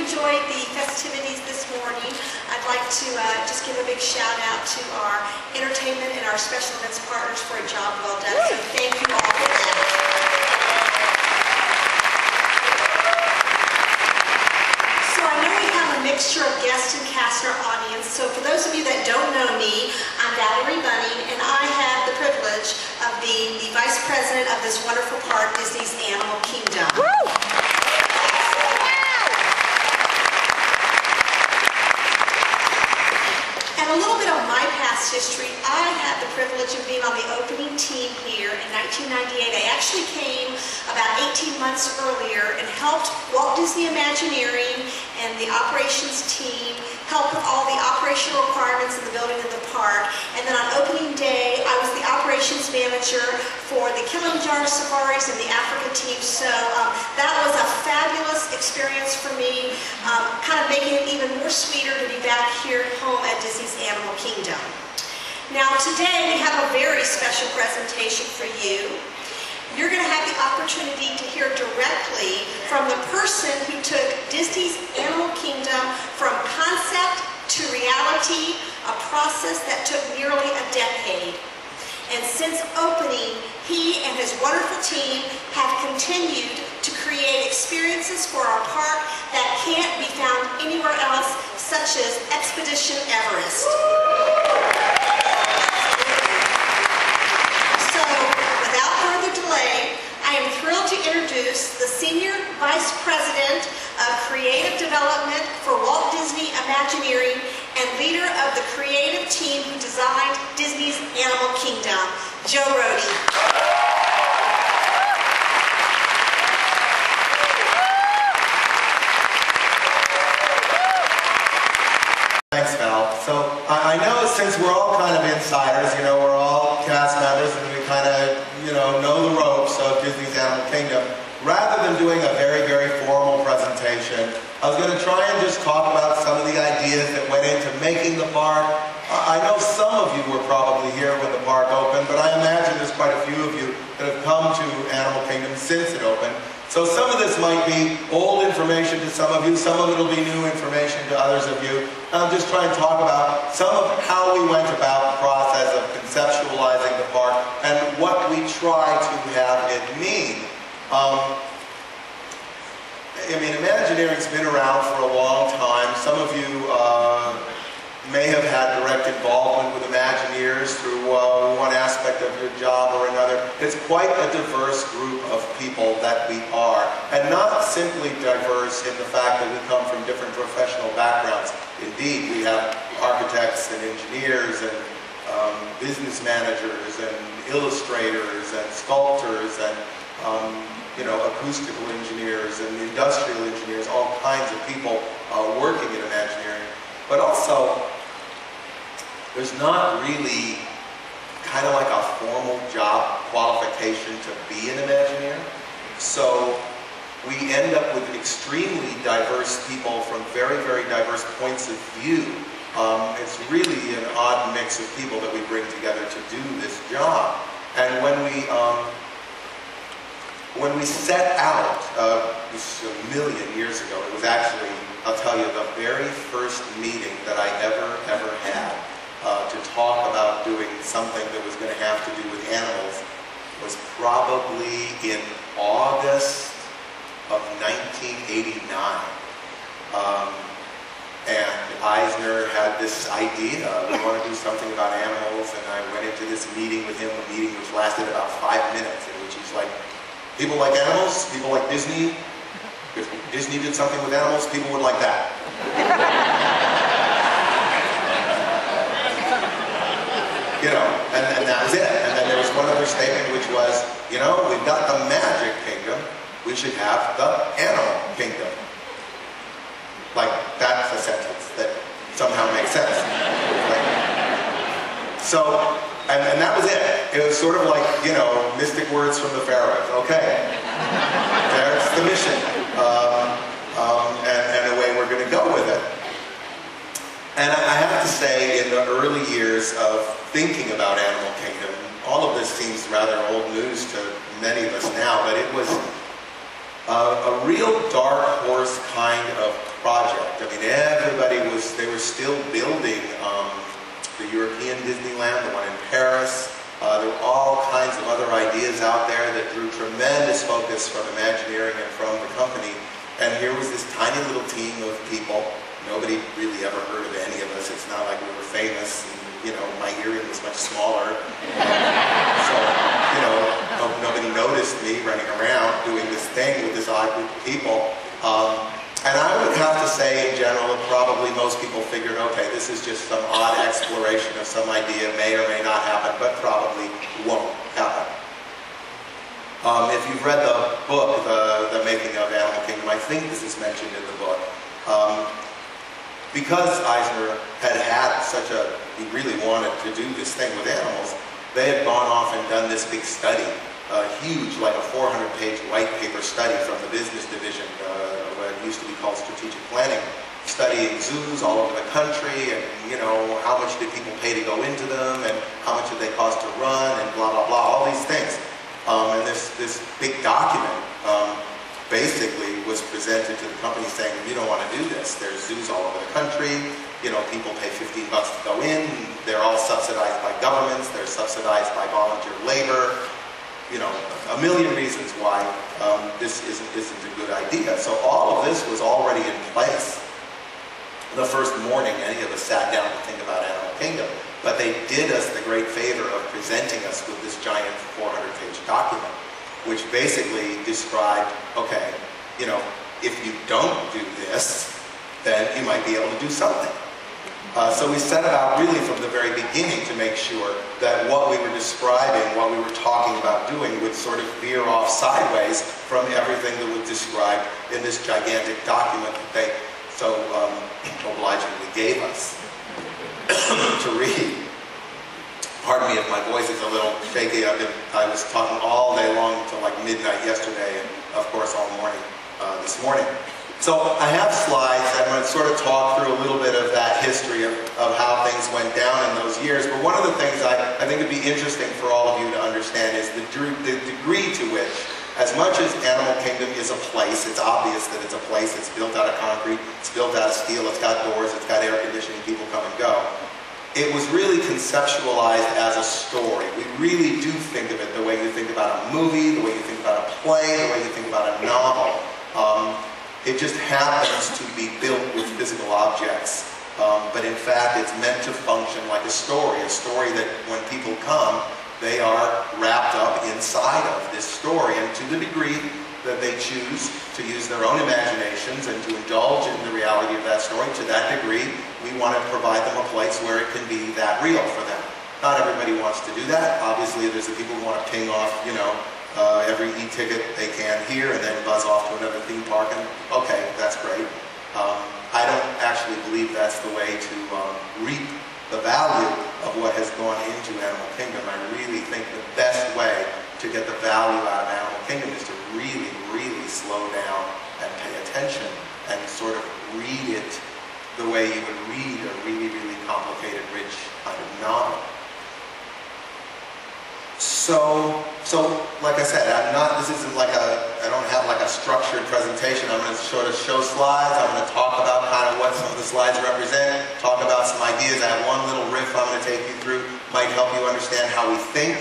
enjoyed the festivities this morning, I'd like to just give a big shout out to our entertainment and our special events partners for a job well done. So thank you all for that. So I know we have a mixture of guests and cast in our audience. So for those of you that don't know me, I'm Valerie Bunning, and I have the privilege of being the Vice President of this wonderful park, Disney's Animal Kingdom. Woo! And a little bit of my past history, I had the privilege of being on the opening team here in 1998. I actually came about 18 months earlier and helped Walt Disney Imagineering and the operations team help with all the operational requirements in the building of the park. And then on opening day, I was the operations manager for the Kilimanjaro Safaris and the Africa team. So that was a fabulous experience for me, kind of making it even more sweeter to be back here at home at Disney's Animal Kingdom. Now today we have a very special presentation for you. You're going to have the opportunity to hear directly from the person who took Disney's Animal Kingdom from concept to reality, a process that took nearly a decade. And since opening, he and his wonderful team have continued to create experiences for our park that can't be found anywhere else, such as Expedition Everest. So, without further delay, I am thrilled to introduce the Senior Vice President of Creative Development for Walt Disney Imagineering and leader of the creative team who designed Disney's Animal Kingdom, Joe Rohde. Thanks, Val. So I know since we're all kind of insiders, you know, we're all cast members and we kind of, you know the ropes of Disney's Animal Kingdom. Rather than doing a very, very formal presentation, I was going to try and just talk about some of the ideas that went into making the park. I know some of you were probably here when the park opened, but I imagine there's quite a few of you that have come to Animal Kingdom since it opened. So some of this might be old information to some of you, some of it will be new information to others of you. I'm just trying to talk about some of how we went about the process of conceptualizing the park and what we try to have it mean. I mean, Imagineering's been around for a long time. Some of you may have had direct involvement with Imagineers through one aspect of your job or another. It's quite a diverse group of people that we are, and not simply diverse in the fact that we come from different professional backgrounds. Indeed, we have architects and engineers and business managers and illustrators and sculptors and you know, acoustical engineers and industrial engineers, all kinds of people working in Imagineering. But also, there's not really kind of like a formal job qualification to be an Imagineer. So we end up with extremely diverse people from very, very diverse points of view. It's really an odd mix of people that we bring together to do this job. And when we set out, this is a million years ago, it was actually, I'll tell you, the very first meeting that I ever had to talk about doing something that was going to have to do with animals was probably in August of 1989. And Eisner had this idea, we want to do something about animals, and I went into this meeting with him, a meeting which lasted about 5 minutes, in which he's like, people like animals, people like Disney. If Disney did something with animals, people would like that. You know, and that was it. And then there was one other statement which was, you know, we've got the Magic Kingdom, we should have the Animal Kingdom. Like, that's a sentence that somehow makes sense. Like, so, and that was it. It was sort of like, you know, mystic words from the pharaohs. Okay, there's the mission, and away we're going to go with it. And I have to say, in the early years of thinking about Animal Kingdom, all of this seems rather old news to many of us now, but it was a real dark horse kind of project. I mean, everybody they were still building the European Disneyland, the one in Paris. There were all kinds of other ideas out there that drew tremendous focus from Imagineering and from the company. And here was this tiny little team of people. Nobody really ever heard of any of us. It's not like we were famous. And, my earring was much smaller. So, nobody noticed me running around doing this thing with this odd group of people. And I would have to say, in general, probably most people figured, okay, this is just some odd exploration of some idea, may or may not happen, but probably won't happen. If you've read the book, The Making of Animal Kingdom, I think this is mentioned in the book. Because Eisner he really wanted to do this thing with animals, they had gone off and done this big study, huge, like a 400-page white paper study from the business division, what used to be called strategic planning, studying zoos all over the country, and how much did people pay to go into them, and how much did they cost to run, and blah blah blah, all these things. And this big document basically was presented to the company saying, you don't want to do this. There's zoos all over the country. People pay $15 to go in. They're all subsidized by governments. They're subsidized by volunteer labor. A million reasons why this isn't a good idea. So all of this was already in place the first morning any of us sat down to think about Animal Kingdom. But they did us the great favor of presenting us with this giant 400-page document, which basically described, okay, if you don't do this, then you might be able to do something. So we set about really from the very beginning to make sure that what we were describing, what we were talking about doing would sort of veer off sideways from everything that was described in this gigantic document that they so obligingly gave us to read. Pardon me if my voice is a little shaky. I was talking all day long until like midnight yesterday, and of course all morning this morning. So I have slides. I'm going to sort of talk through a little bit of that history of how things went down in those years. But one of the things I think would be interesting for all of you to understand is the degree to which, as much as Animal Kingdom is a place, it's obvious that it's a place. It's built out of concrete, it's built out of steel, it's got doors, it's got air conditioning, people come and go. It was really conceptualized as a story. We really do think of it the way you think about a movie, the way you think about a play, the way you think about a novel. It just happens to be built with physical objects. But in fact, it's meant to function like a story that when people come, they are wrapped up inside of this story. And to the degree that they choose to use their own imaginations and to indulge in the reality of that story, to that degree, we want to provide them a place where it can be that real for them. Not everybody wants to do that. Obviously, there's the people who want to ping off, every e-ticket they can here and then buzz off to another theme park, and okay, that's great. I don't actually believe that's the way to reap the value of what has gone into Animal Kingdom. I really think the best way to get the value out of Animal Kingdom is to really, really slow down and pay attention and sort of read it the way you would read a really, really complicated, rich kind of novel. So like I said, this isn't like I don't have like a structured presentation. I'm going to sort of show slides. I'm going to talk about kind of what some of the slides represent, talk about some ideas. I have one little riff I'm going to take you through, might help you understand how we think.